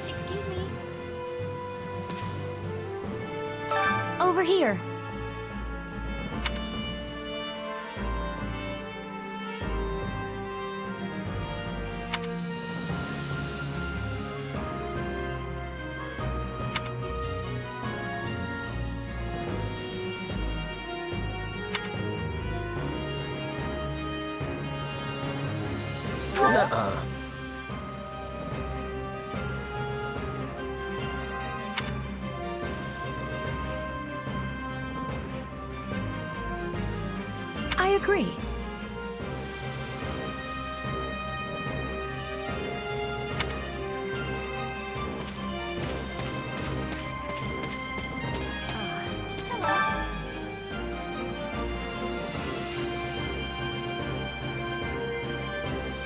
Excuse me. Over here. Nuh-uh. I agree. Hello.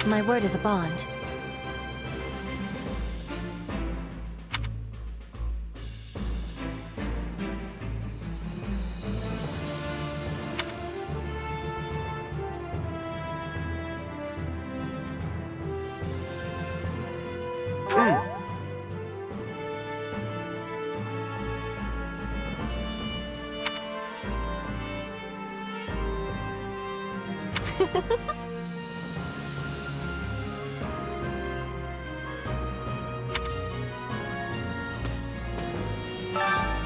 My word is a bond.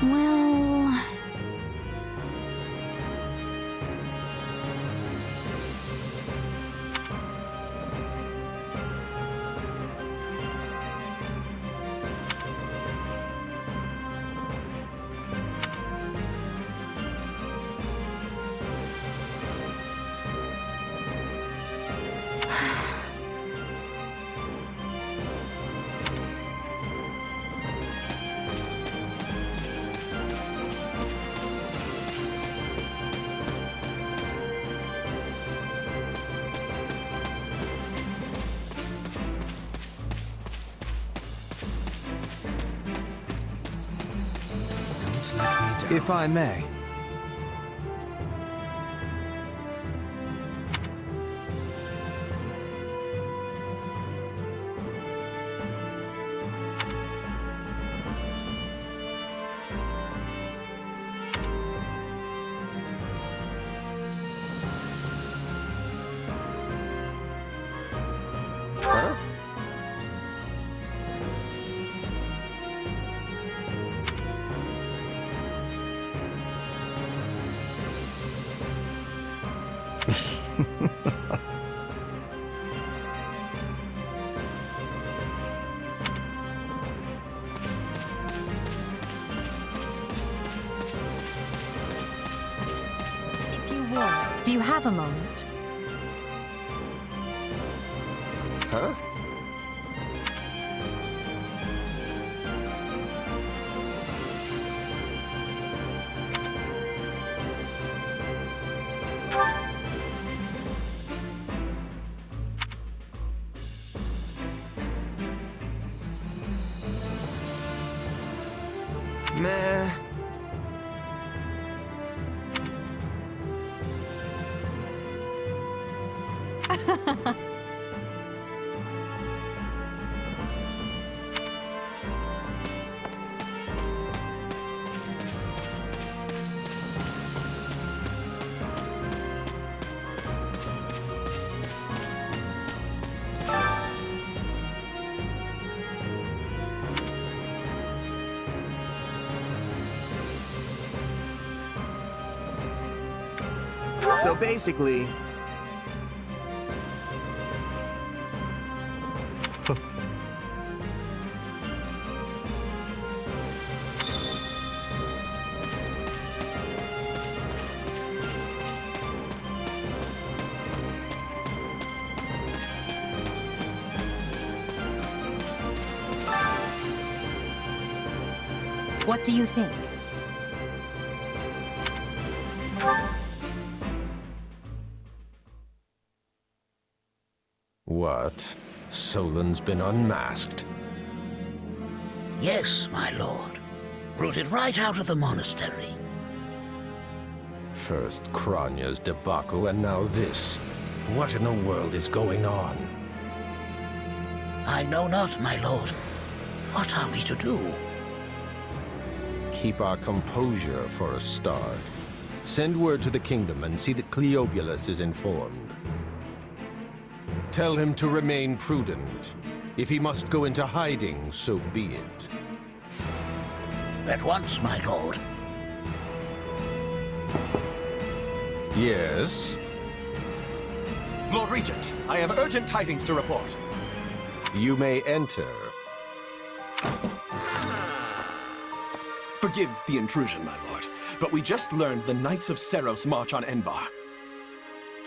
Well... Don't let me down. If I may. Huh? If you would, do you have a moment? Huh? Meh. So basically... What do you think? What? Solon's been unmasked? Yes, my lord. Rooted right out of the monastery. First Kranya's debacle, and now this. What in the world is going on? I know not, my lord. What are we to do? Keep our composure for a start. Send word to the kingdom and see that Cleobulus is informed. Tell him to remain prudent. If he must go into hiding, so be it. At once, my lord. Yes? Lord Regent, I have urgent tidings to report. You may enter. Forgive the intrusion, my lord, but we just learned the Knights of Seros march on Enbar.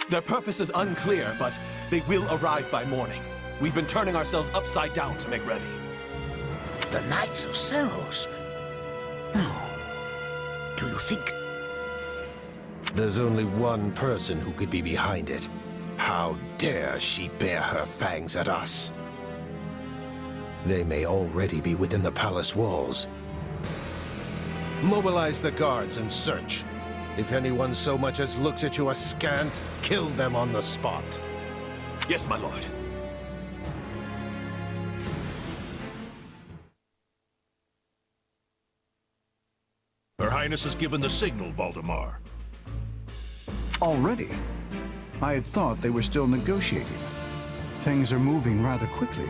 Their purpose is unclear, but they will arrive by morning. We've been turning ourselves upside down to make ready. The Knights of Seros? No. Do you think... There's only one person who could be behind it. How dare she bare her fangs at us? They may already be within the palace walls. Mobilize the guards and search. If anyone so much as looks at you askance, kill them on the spot. Yes, my lord. Her Highness has given the signal, Valdemar. Already? I had thought they were still negotiating. Things are moving rather quickly.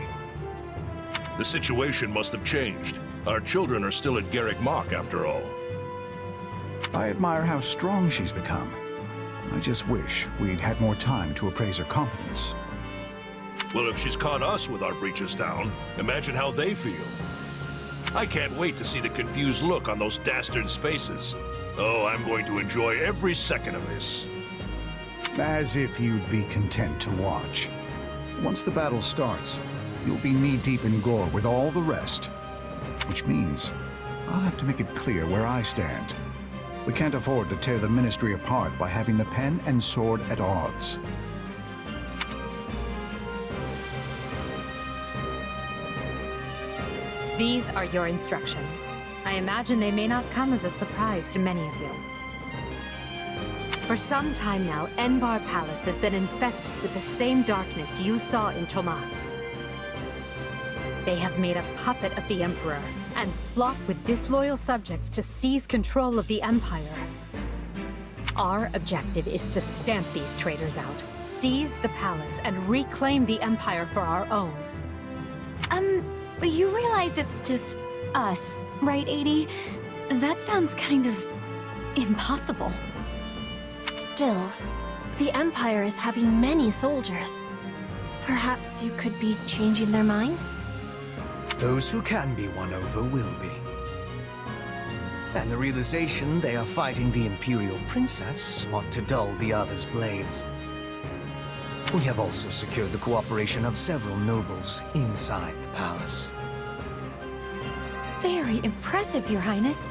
The situation must have changed. Our children are still at Garrick Mach, after all. I admire how strong she's become. I just wish we'd had more time to appraise her competence. Well, if she's caught us with our breeches down, imagine how they feel. I can't wait to see the confused look on those dastards' faces. Oh, I'm going to enjoy every second of this. As if you'd be content to watch. Once the battle starts, you'll be knee-deep in gore with all the rest. Which means I'll have to make it clear where I stand. We can't afford to tear the Ministry apart by having the pen and sword at odds. These are your instructions. I imagine they may not come as a surprise to many of you. For some time now, Enbar Palace has been infested with the same darkness you saw in Tomas. They have made a puppet of the Emperor and plot with disloyal subjects to seize control of the Empire. Our objective is to stamp these traitors out, seize the palace, and reclaim the Empire for our own. You realize it's just us, right, 80? That sounds kind of impossible. Still, the Empire is having many soldiers. Perhaps you could be changing their minds? Those who can be won over will be. And the realization they are fighting the Imperial Princess ought to dull the others' blades. We have also secured the cooperation of several nobles inside the palace. Very impressive, Your Highness.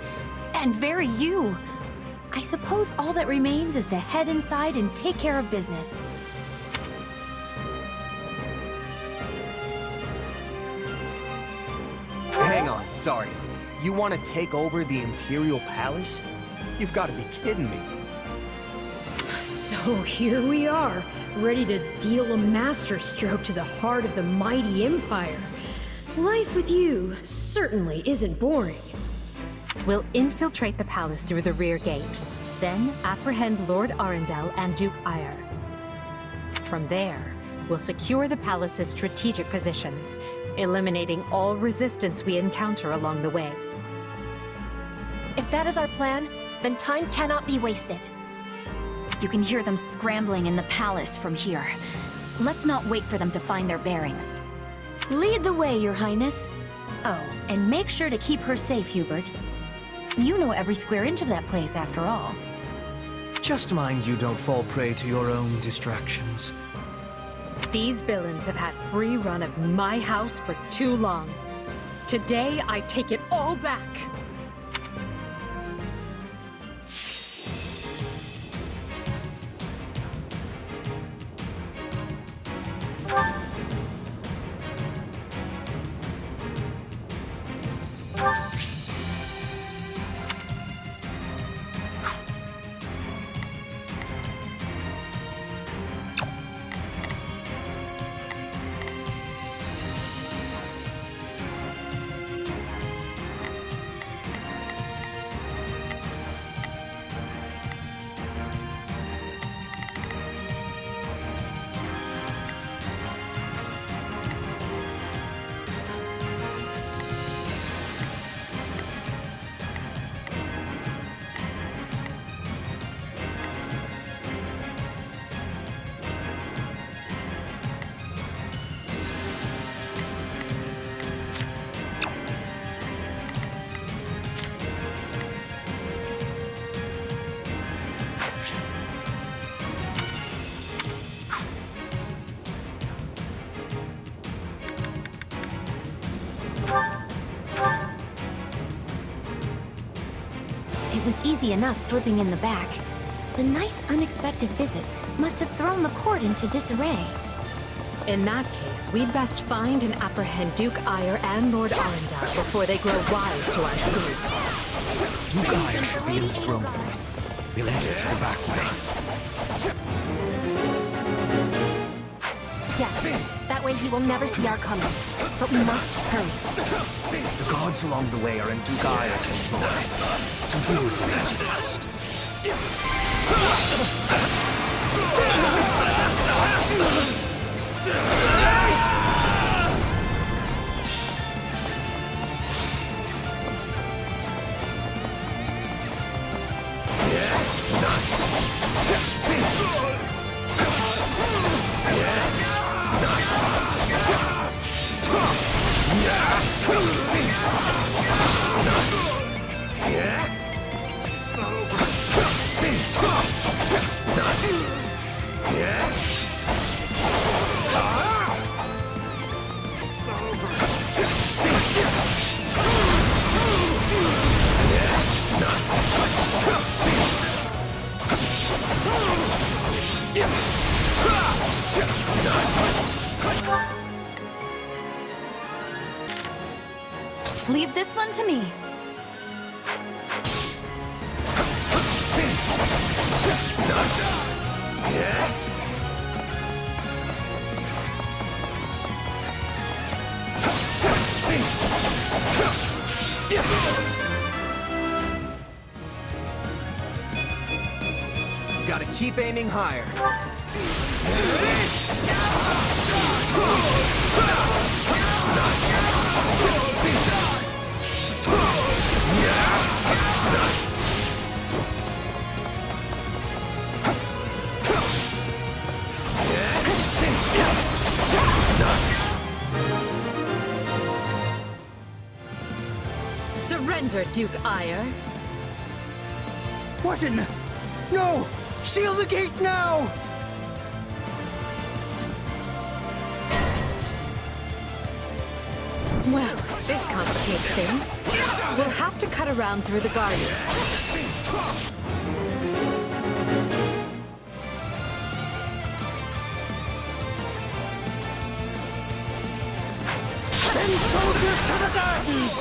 And very you. I suppose all that remains is to head inside and take care of business. Hang on, sorry. You want to take over the Imperial Palace? You've got to be kidding me. So here we are, ready to deal a masterstroke to the heart of the mighty Empire. Life with you certainly isn't boring. We'll infiltrate the palace through the rear gate, then apprehend Lord Arundel and Duke Ire. From there, we'll secure the palace's strategic positions, eliminating all resistance we encounter along the way. If that is our plan, then time cannot be wasted. You can hear them scrambling in the palace from here. Let's not wait for them to find their bearings. Lead the way, Your Highness. Oh, and make sure to keep her safe, Hubert. You know every square inch of that place, after all. Just mind you don't fall prey to your own distractions. These villains have had free run of my house for too long. Today, I take it all back. It was easy enough slipping in the back. The knight's unexpected visit must have thrown the court into disarray. In that case, we'd best find and apprehend Duke Ire and Lord Arundel before they grow wise to our speed. Duke Ire should be in the throne room. We'll enter through the back way. Yes, that way he will never see our coming. But we must hurry. The guards along the way are in Duke Ire's employ, so deal with them as you must. Leave this one to me. Gotta keep aiming higher. Surrender, Duke Ire. What in the... No! Seal the gate now! Well, this complicates things. We'll have to cut around through the garden. Send soldiers to the gardens!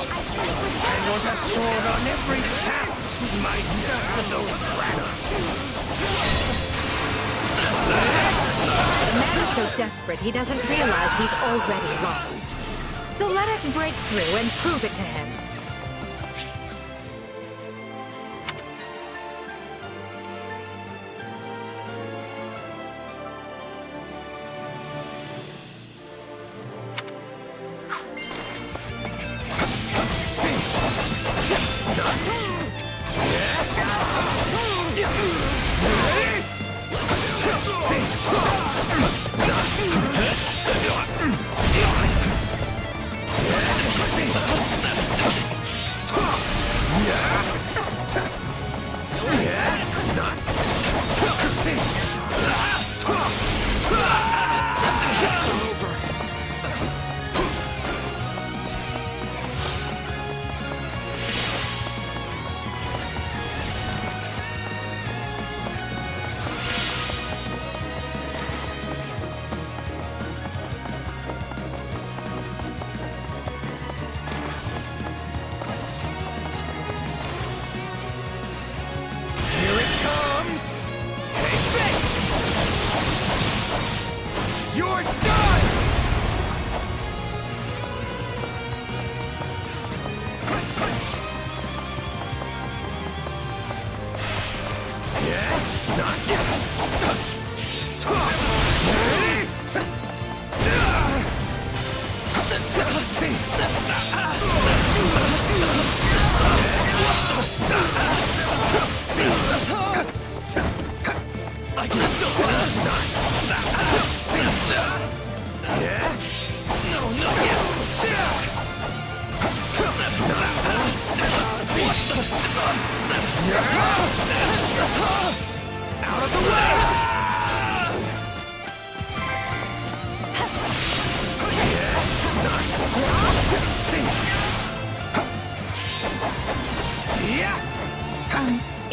I want a sword on every path to my death of those rats! The man is so desperate he doesn't realize he's already lost. So let us break through and prove it to him.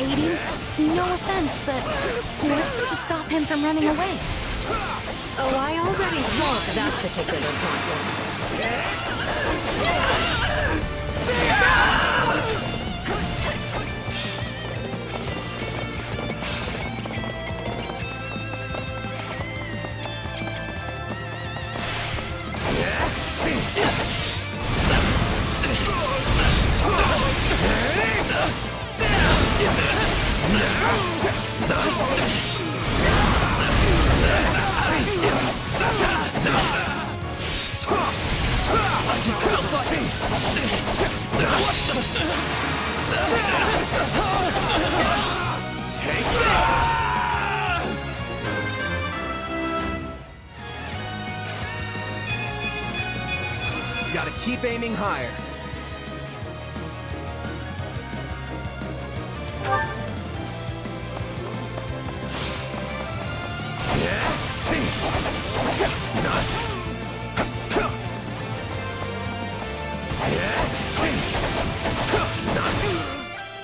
aiding? No offense, but what's to stop him from running away? Oh, I already solved that particular problem. Take this! You gotta keep aiming higher.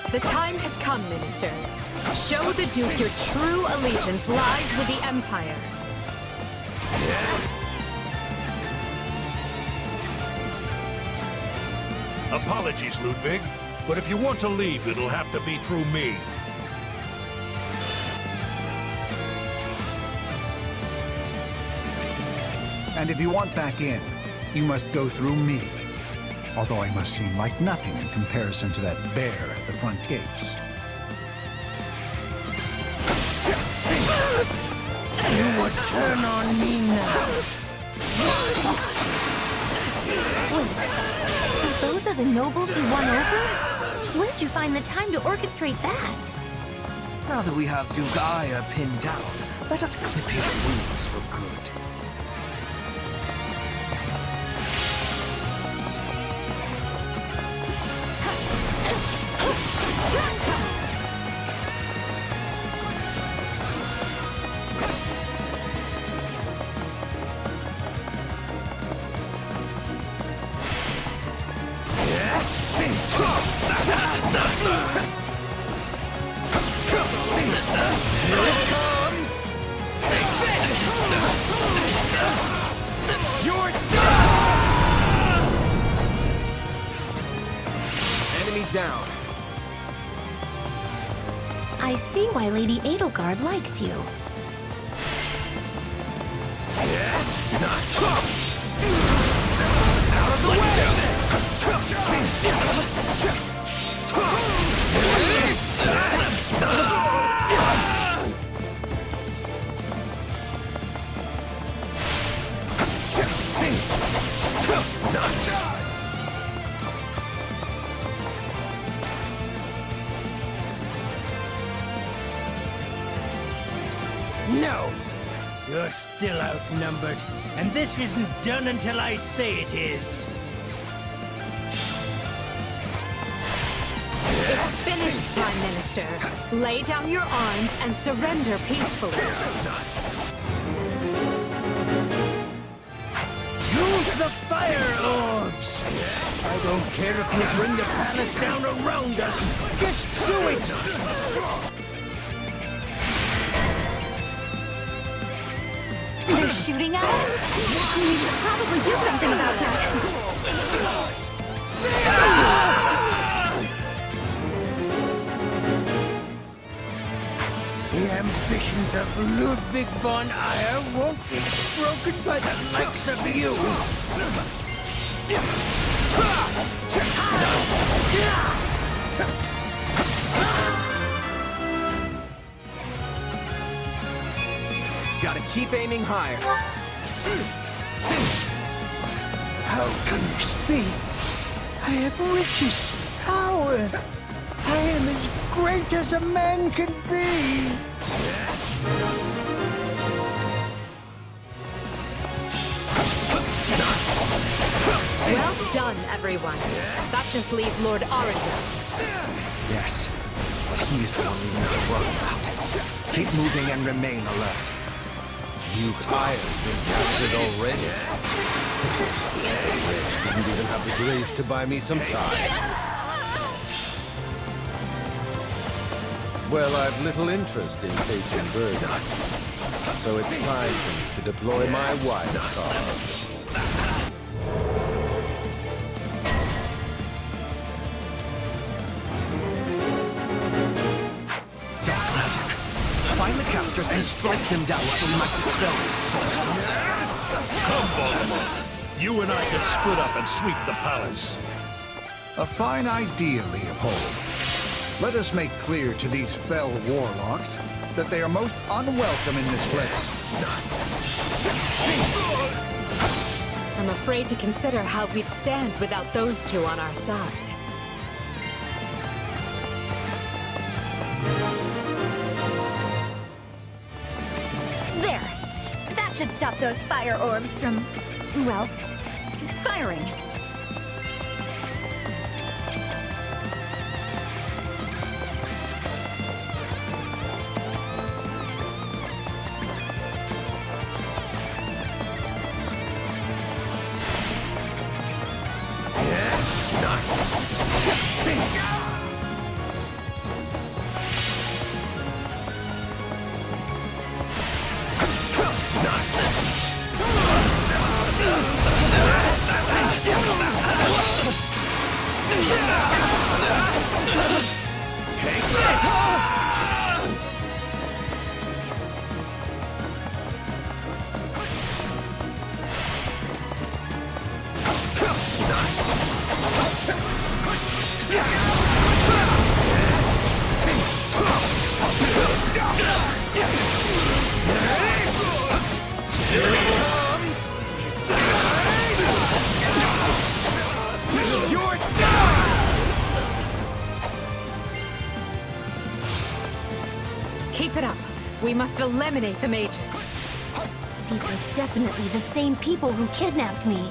The time has come, ministers. Show the Duke your true allegiance lies with the Empire. Apologies, Ludwig, but if you want to leave, it'll have to be through me. And if you want back in, you must go through me. Although I must seem like nothing in comparison to that bear at the front gates. You would turn on me now. So those are the nobles he won over? Where'd you find the time to orchestrate that? Now that we have Duke Aya pinned down, let us clip his wings for good. Down. I see why Lady Edelgard likes you. Out of the way! Let's do this! No! You're still outnumbered, and this isn't done until I say it is. It's finished, Prime Minister. Lay down your arms and surrender peacefully. Use the fire orbs! I don't care if you bring the palace down around us. Just do it! They're shooting at us? We should probably do something about that. The ambitions of Ludwig von Eyre won't be broken by the likes of you! Gotta keep aiming higher. How can you speak? I have riches, power. I am as great as a man can be. Well done, everyone. That just leaves Lord Arundel. Yes, but he is the one we need to worry about. Keep moving and remain alert. Duke Aya's been captured already. Rich didn't even have the grace to buy me some time. Well, I've little interest in facing burden. So it's time for me to deploy my wild card. Dark magic. Find the casters and strike them down so we might dispel this sorcery. Come, Baltimore. You and I can split up and sweep the palace. A fine idea, Leopold. Let us make clear to these fell warlocks that they are most unwelcome in this place. I'm afraid to consider how we'd stand without those two on our side. There! That should stop those fire orbs from, well, firing. Keep it up. We must eliminate the mages. These are definitely the same people who kidnapped me.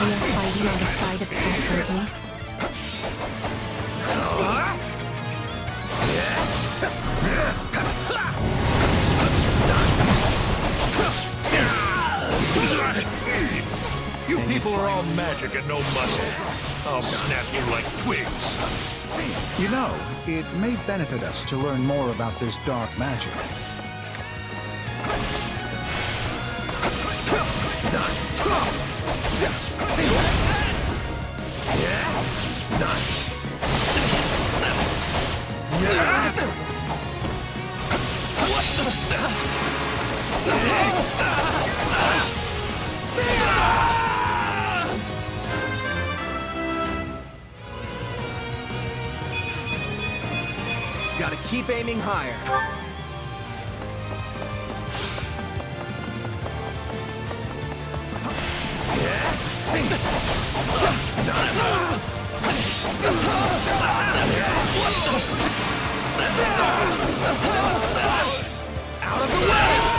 We are fighting on the side of the Burglays. You people are all magic and no muscle. I'll snap you like twigs. You know, it may benefit us to learn more about this dark magic. Gotta keep aiming higher. Out of the way!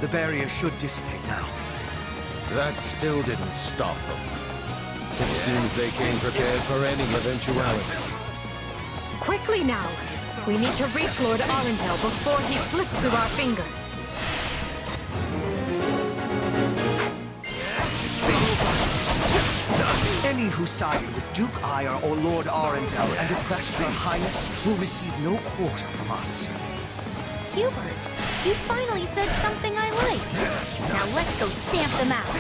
The barrier should dissipate now. That still didn't stop them. It seems they came prepared for any eventuality. Quickly now! We need to reach Lord Arundel before he slips through our fingers. Any who side with Duke Ire or Lord Arundel and oppressed Her Highness will receive no quarter from us. Hubert, you finally said something I liked. Now let's go stamp them out.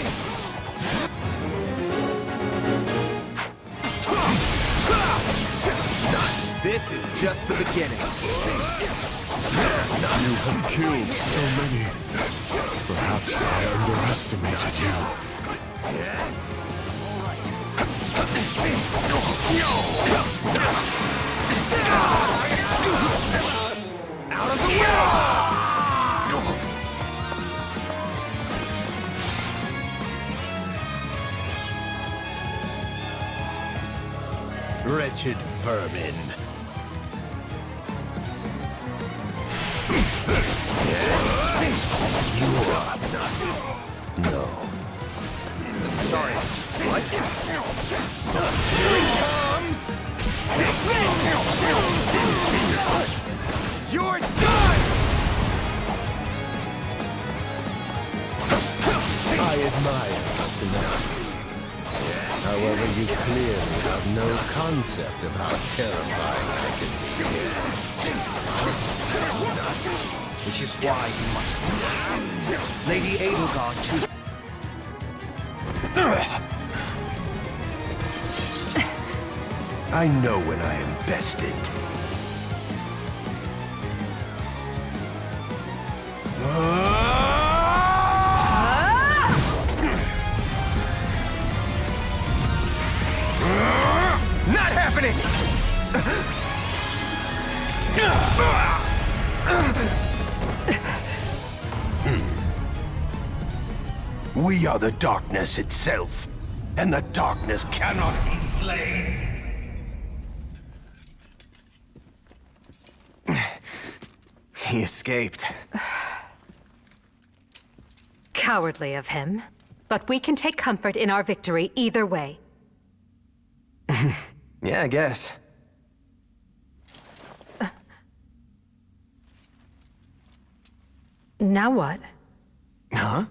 This is just the beginning. You have killed so many. Perhaps I underestimated you. Out of the way! Wretched vermin. You are not. No. Sorry. What? Here he comes! Take this! You're done! I admire your tenacity. However, you clearly have no concept of how terrifying I can be. Which is why you must die. Lady Edelgard chooses... I know when I am bested. Not happening! We are the darkness itself, and the darkness cannot be slain. He escaped. Cowardly of him. But we can take comfort in our victory either way. Yeah, I guess. Now what? Huh?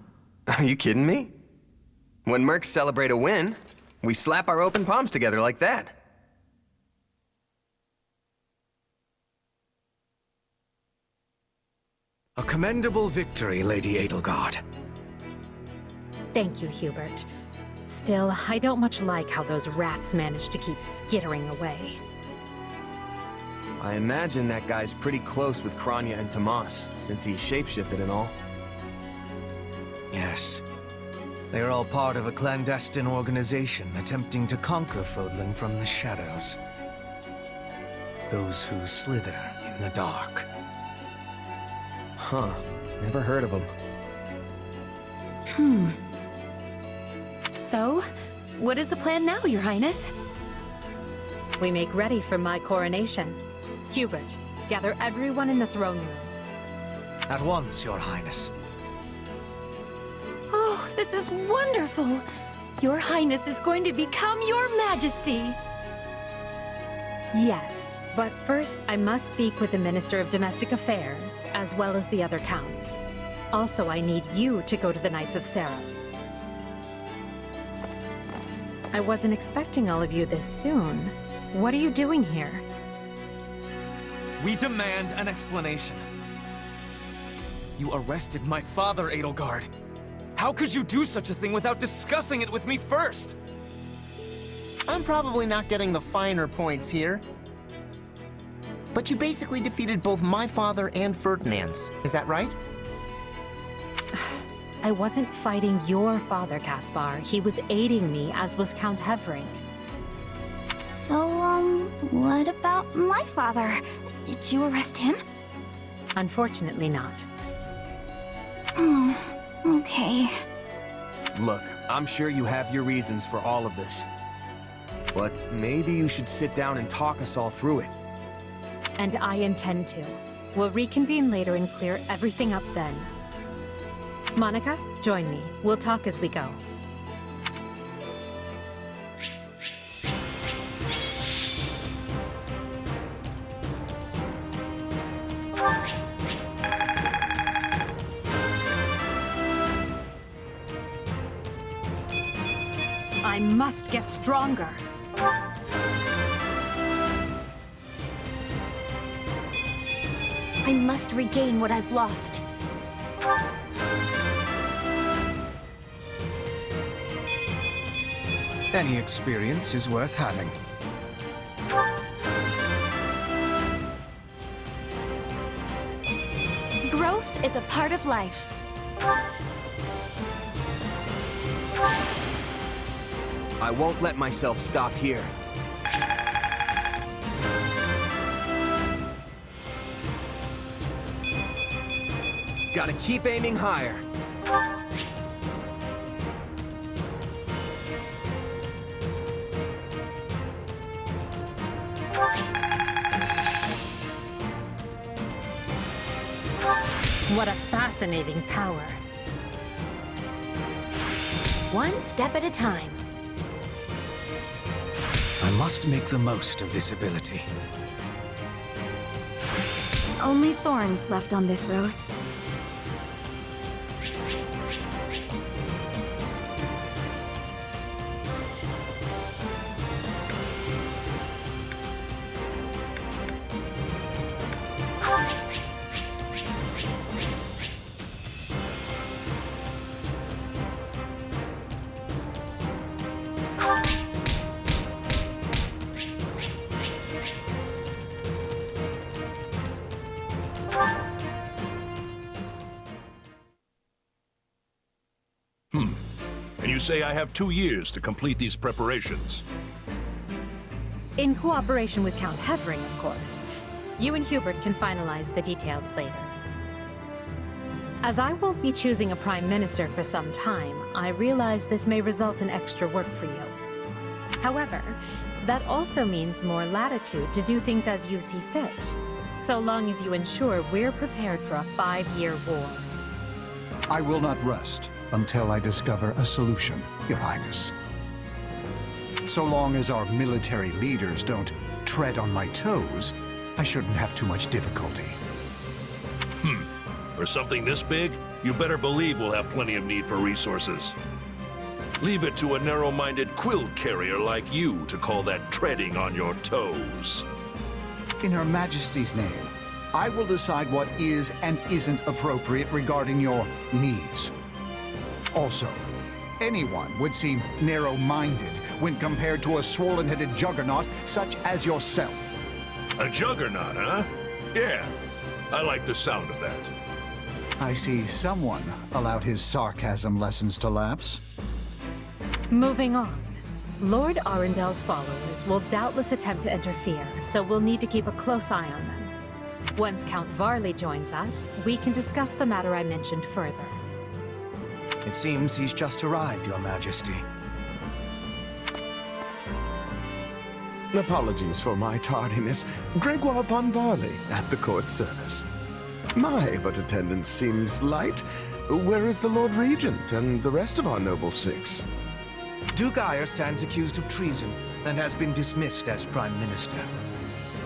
Are you kidding me? When mercs celebrate a win, we slap our open palms together like that. A commendable victory, Lady Edelgard. Thank you, Hubert. Still, I don't much like how those rats managed to keep skittering away. I imagine that guy's pretty close with Kranya and Tomas, since he shapeshifted and all. Yes. They are all part of a clandestine organization attempting to conquer Fodlan from the shadows. Those who slither in the dark. Huh. Never heard of them. So, what is the plan now, Your Highness? We make ready for my coronation. Hubert, gather everyone in the throne room. At once, Your Highness. Oh, this is wonderful! Your Highness is going to become Your Majesty! Yes, but first I must speak with the Minister of Domestic Affairs, as well as the other counts. Also, I need you to go to the Knights of Seros. I wasn't expecting all of you this soon. What are you doing here? We demand an explanation. You arrested my father, Edelgard. How could you do such a thing without discussing it with me first? I'm probably not getting the finer points here. But you basically defeated both my father and Ferdinand's. Is that right? I wasn't fighting your father, Caspar. He was aiding me, as was Count Hevering. So, what about my father? Did you arrest him? Unfortunately not. Oh, okay. Look, I'm sure you have your reasons for all of this. But maybe you should sit down and talk us all through it. And I intend to. We'll reconvene later and clear everything up then. Monica, join me. We'll talk as we go. I must get stronger. I must regain what I've lost. Any experience is worth having. Growth is a part of life. I won't let myself stop here. Gotta keep aiming higher. What a fascinating power. One step at a time. I must make the most of this ability. Only thorns left on this rose. And you say I have 2 years to complete these preparations. In cooperation with Count Hevering, of course. You and Hubert can finalize the details later. As I won't be choosing a Prime Minister for some time, I realize this may result in extra work for you. However, that also means more latitude to do things as you see fit, so long as you ensure we're prepared for a 5-year war. I will not rest until I discover a solution, Your Highness. So long as our military leaders don't tread on my toes, I shouldn't have too much difficulty. For something this big, you better believe we'll have plenty of need for resources. Leave it to a narrow-minded quill carrier like you to call that treading on your toes. In Her Majesty's name, I will decide what is and isn't appropriate regarding your needs. Also, anyone would seem narrow-minded when compared to a swollen-headed juggernaut such as yourself. A juggernaut, huh? Yeah, I like the sound of that. I see someone allowed his sarcasm lessons to lapse. Moving on. Lord Arundel's followers will doubtless attempt to interfere, so we'll need to keep a close eye on them. Once Count Varley joins us, we can discuss the matter I mentioned further. It seems he's just arrived, Your Majesty. Apologies for my tardiness. Gregoire von Varley at the court service. My, but attendance seems light. Where is the Lord Regent and the rest of our noble six? Duke Eyre stands accused of treason and has been dismissed as Prime Minister.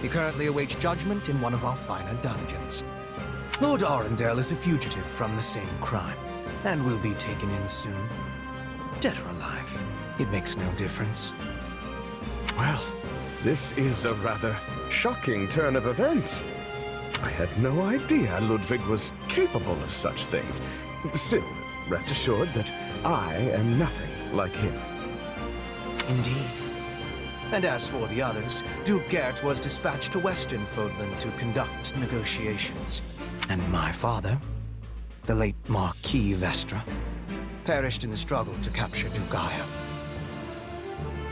He currently awaits judgment in one of our finer dungeons. Lord Arundel is a fugitive from the same crime and will be taken in soon. Dead or alive, it makes no difference. Well, this is a rather shocking turn of events. I had no idea Ludwig was capable of such things. Still, rest assured that I am nothing like him. Indeed. And as for the others, Duke Gert was dispatched to Western Fodland to conduct negotiations. And my father, the late Marquis Vestra, perished in the struggle to capture Duke Eyre.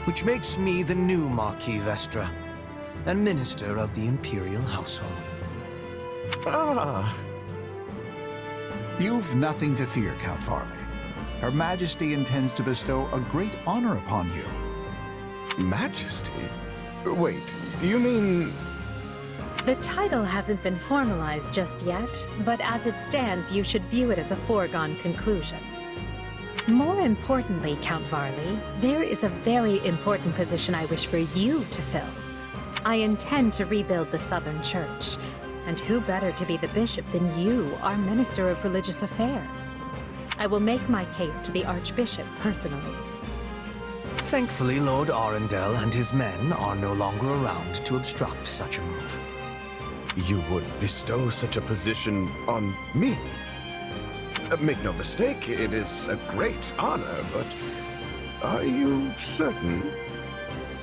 Which makes me the new Marquis Vestra, and Minister of the Imperial Household. Ah. You've nothing to fear, Count Varley. Her Majesty intends to bestow a great honor upon you. Majesty? Wait, you mean... The title hasn't been formalized just yet, but as it stands, you should view it as a foregone conclusion. More importantly, Count Varley, there is a very important position I wish for you to fill. I intend to rebuild the Southern Church, and who better to be the bishop than you, our Minister of Religious Affairs? I will make my case to the Archbishop personally. Thankfully, Lord Arundel and his men are no longer around to obstruct such a move. You would bestow such a position on me? Make no mistake, it is a great honor, but are you certain?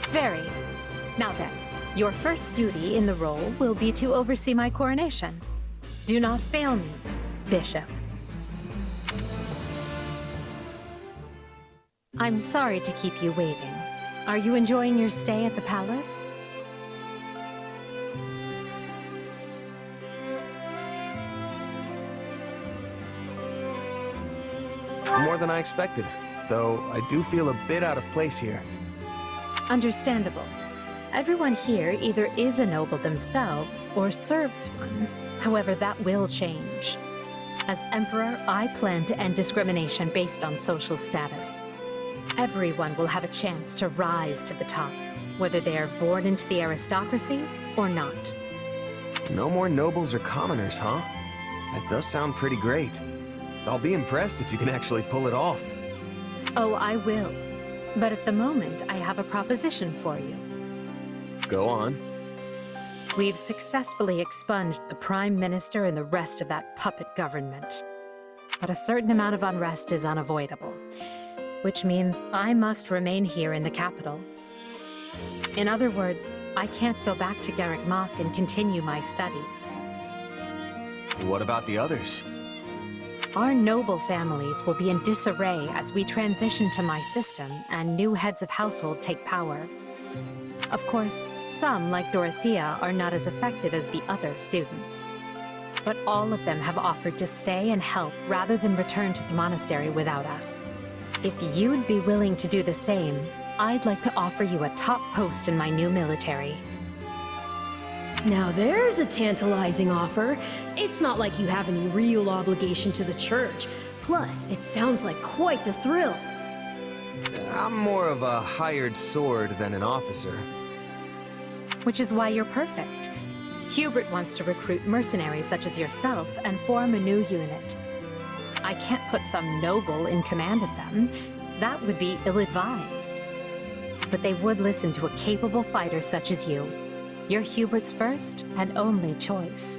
Very. Now then, your first duty in the role will be to oversee my coronation. Do not fail me, Bishop. I'm sorry to keep you waiting. Are you enjoying your stay at the palace? More than I expected, though I do feel a bit out of place here. Understandable. Everyone here either is a noble themselves or serves one. However, that will change. As Emperor, I plan to end discrimination based on social status. Everyone will have a chance to rise to the top, whether they are born into the aristocracy or not. No more nobles or commoners, huh? That does sound pretty great. I'll be impressed if you can actually pull it off. Oh, I will. But at the moment, I have a proposition for you. Go on. We've successfully expunged the Prime Minister and the rest of that puppet government. But a certain amount of unrest is unavoidable, which means I must remain here in the capital. In other words, I can't go back to Garrick Mach and continue my studies. What about the others? Our noble families will be in disarray as we transition to my system and new heads of household take power. Of course, some, like Dorothea, are not as affected as the other students. But all of them have offered to stay and help rather than return to the monastery without us. If you'd be willing to do the same, I'd like to offer you a top post in my new military. Now there's a tantalizing offer. It's not like you have any real obligation to the church. Plus, it sounds like quite the thrill. I'm more of a hired sword than an officer. Which is why you're perfect. Hubert wants to recruit mercenaries such as yourself and form a new unit. I can't put some noble in command of them. That would be ill-advised. But they would listen to a capable fighter such as you. You're Hubert's first and only choice.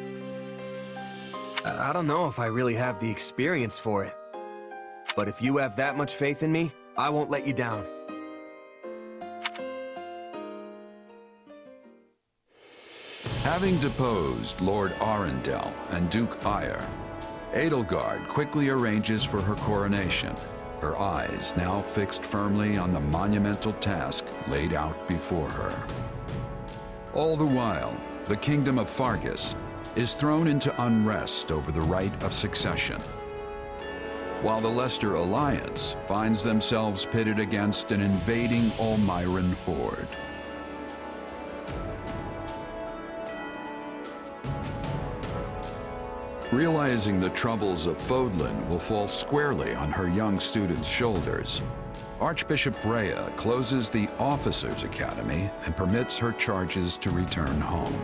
I don't know if I really have the experience for it. But if you have that much faith in me, I won't let you down. Having deposed Lord Arundel and Duke Eyre, Edelgard quickly arranges for her coronation, her eyes now fixed firmly on the monumental task laid out before her. All the while, the kingdom of Fargus is thrown into unrest over the right of succession, while the Leicester Alliance finds themselves pitted against an invading Almiran horde. Realizing the troubles of Fodlan will fall squarely on her young students' shoulders, Archbishop Rhea closes the Officers' Academy and permits her charges to return home.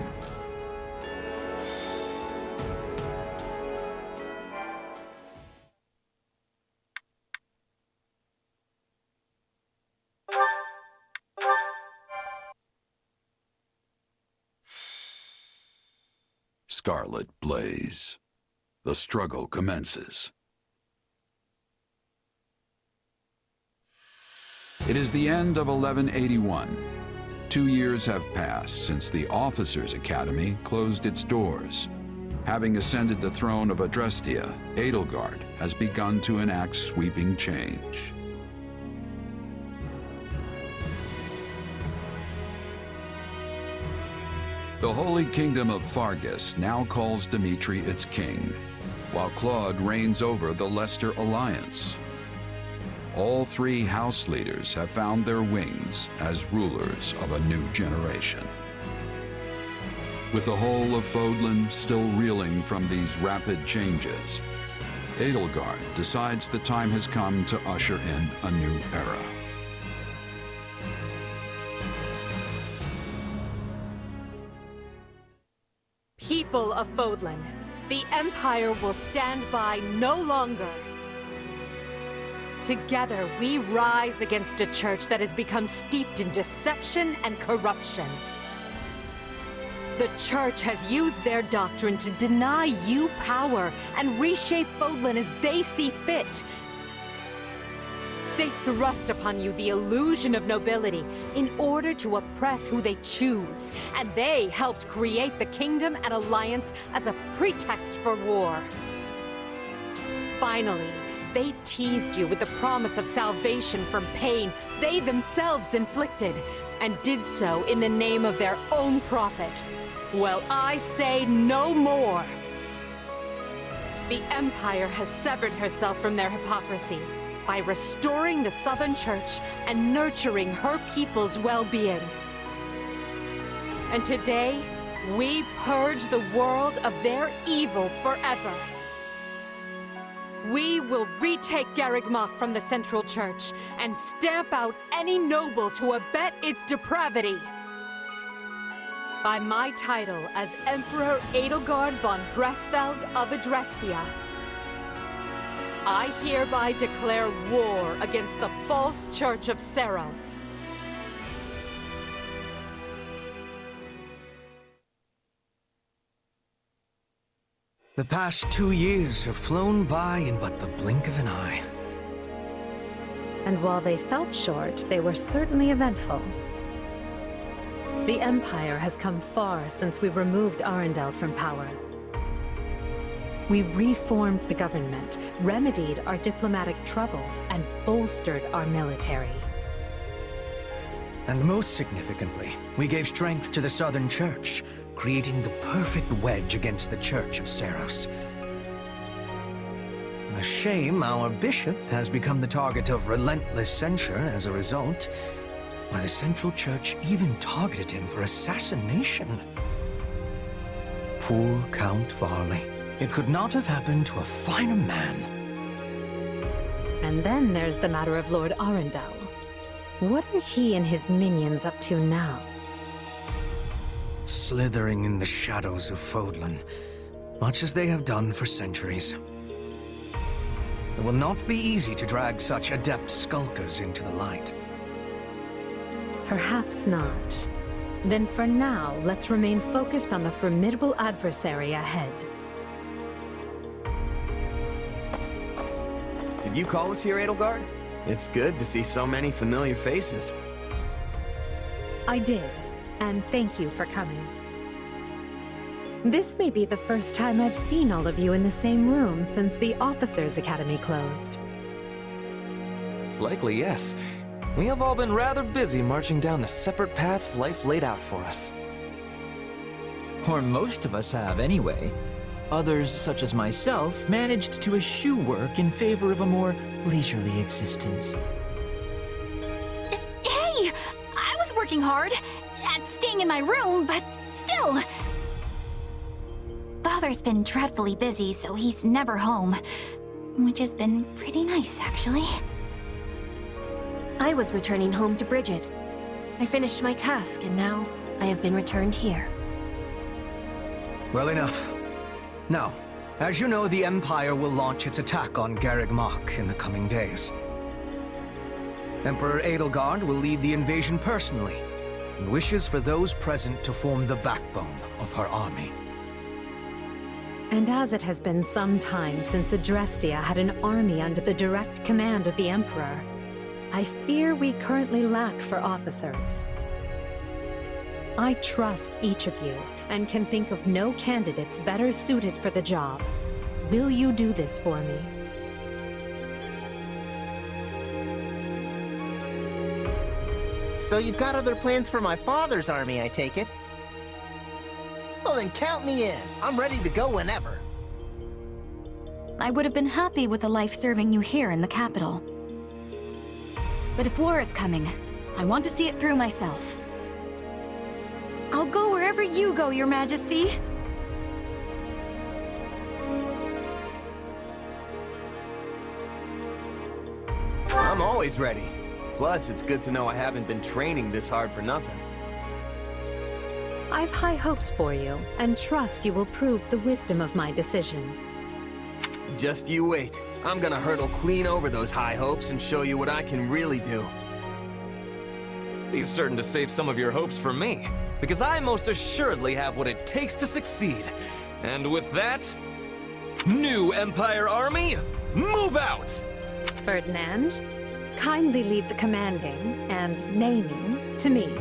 Scarlet Blaze. The struggle commences. It is the end of 1181. 2 years have passed since the Officers' Academy closed its doors. Having ascended the throne of Adrestia, Edelgard has begun to enact sweeping change. The Holy Kingdom of Fargus now calls Dimitri its king, while Claude reigns over the Leicester Alliance. All three house leaders have found their wings as rulers of a new generation. With the whole of Fodlan still reeling from these rapid changes, Edelgard decides the time has come to usher in a new era. People of Fodlan, the Empire will stand by no longer. Together, we rise against a church that has become steeped in deception and corruption. The church has used their doctrine to deny you power and reshape Fodlan as they see fit. They thrust upon you the illusion of nobility in order to oppress who they choose, and they helped create the Kingdom and Alliance as a pretext for war. Finally, they teased you with the promise of salvation from pain they themselves inflicted, and did so in the name of their own profit. Well, I say no more. The Empire has severed herself from their hypocrisy by restoring the Southern Church and nurturing her people's well-being. And today, we purge the world of their evil forever. We will retake Garreg Mach from the Central Church and stamp out any nobles who abet its depravity. By my title as Emperor Edelgard von Hresvelg of Adrestia, I hereby declare war against the false Church of Seros. The past 2 years have flown by in but the blink of an eye. And while they felt short, they were certainly eventful. The Empire has come far since we removed Arundel from power. We reformed the government, remedied our diplomatic troubles, and bolstered our military. And most significantly, we gave strength to the Southern Church, creating the perfect wedge against the Church of Seros. A shame our bishop has become the target of relentless censure as a result. Why, the Central Church even targeted him for assassination. Poor Count Varley. It could not have happened to a finer man. And then there's the matter of Lord Arundel. What are he and his minions up to now? Slithering in the shadows of Fodlan, much as they have done for centuries. It will not be easy to drag such adept skulkers into the light. Perhaps not. Then for now, let's remain focused on the formidable adversary ahead. Did you call us here, Edelgard? It's good to see so many familiar faces. I did, and thank you for coming. This may be the first time I've seen all of you in the same room since the Officers' Academy closed. Likely, yes. We have all been rather busy marching down the separate paths life laid out for us. Or most of us have, anyway. Others, such as myself, managed to eschew work in favor of a more leisurely existence. Hey! I was working hard at staying in my room, but still... Father's been dreadfully busy, so he's never home. Which has been pretty nice, actually. I was returning home to Bridget. I finished my task, and now I have been returned here. Well enough. Now, as you know, the Empire will launch its attack on Garreg Mach in the coming days. Emperor Edelgard will lead the invasion personally, and wishes for those present to form the backbone of her army. And as it has been some time since Adrestia had an army under the direct command of the Emperor, I fear we currently lack for officers. I trust each of you, and can think of no candidates better suited for the job. Will you do this for me? So you've got other plans for my father's army, I take it? Well then count me in. I'm ready to go whenever. I would have been happy with a life serving you here in the capital. But if war is coming, I want to see it through myself. I'll go wherever Wherever you go, Your Majesty. I'm always ready. Plus, it's good to know I haven't been training this hard for nothing. I've high hopes for you, and trust you will prove the wisdom of my decision. Just you wait. I'm gonna hurdle clean over those high hopes and show you what I can really do. Be certain to save some of your hopes for me, because I most assuredly have what it takes to succeed. And with that, new Empire Army, move out! Ferdinand, kindly leave the commanding and naming to me.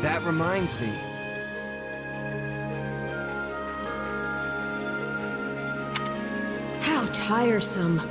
That reminds me. How tiresome.